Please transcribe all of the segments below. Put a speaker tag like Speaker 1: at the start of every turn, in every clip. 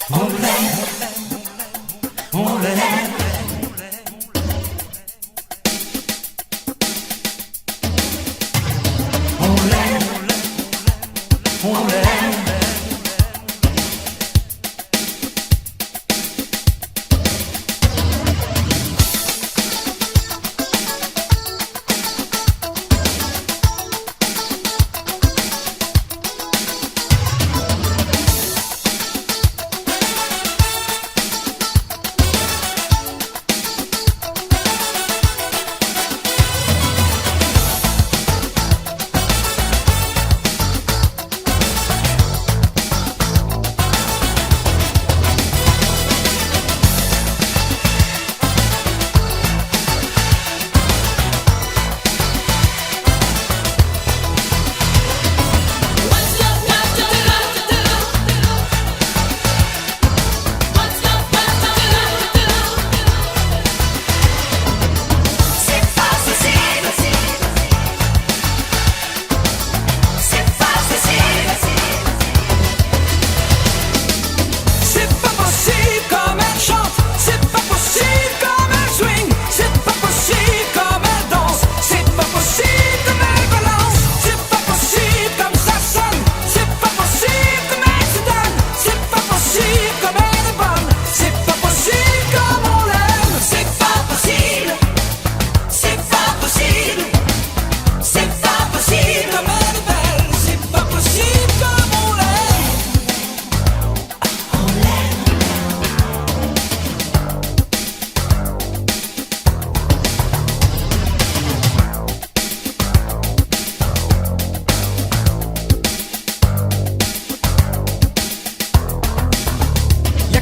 Speaker 1: On l'aime, on l'aime. On l'aime, on l'aime.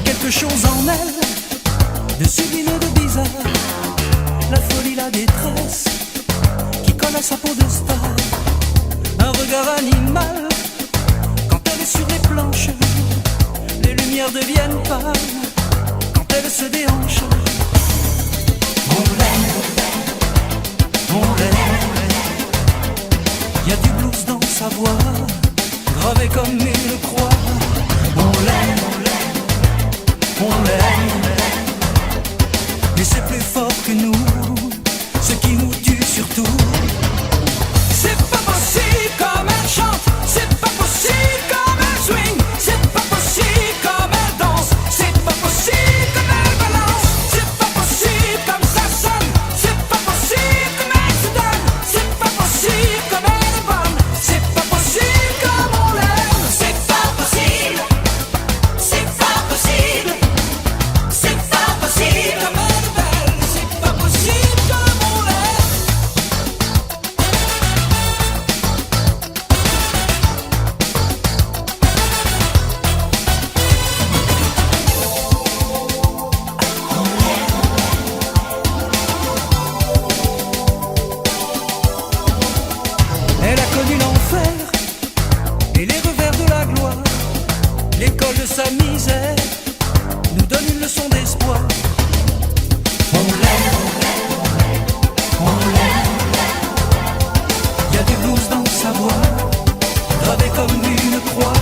Speaker 2: Quelque chose en elle, de sublime et de bizarre, la folie, la détresse, qui colle à sa peau de star, un regard animal, quand elle est sur les planches, les lumières deviennent pâles, quand elle se déhanche.
Speaker 1: On l'aime, on l'aime.
Speaker 2: Y a du blues dans sa voix, gravé comme une croix.
Speaker 1: On l'aime, on l'aime.
Speaker 2: Mais c'est plus fort que nous, ce qui nous tue surtout. C'est pas possible comme elle chante, c'est pas possible comme elle swing, c'est pas possible comme elle danse, c'est pas possible comme elle balance, c'est pas possible comme ça sonne, c'est pas possible comme elle se donne, c'est pas possible comme elle est bonne, c'est pas possible comme on l'aime, c'est pas possible, c'est pas possible. C'est pas possible comme elle est belle, c'est pas possible comme on l'aime. Elle a connu l'enfer et les revers de la gloire. L'école de sa misère nous donne une leçon d'espoir.
Speaker 1: On l'aime, on l'aime.
Speaker 2: Y a du blues dans sa voix, gravé comme une croix.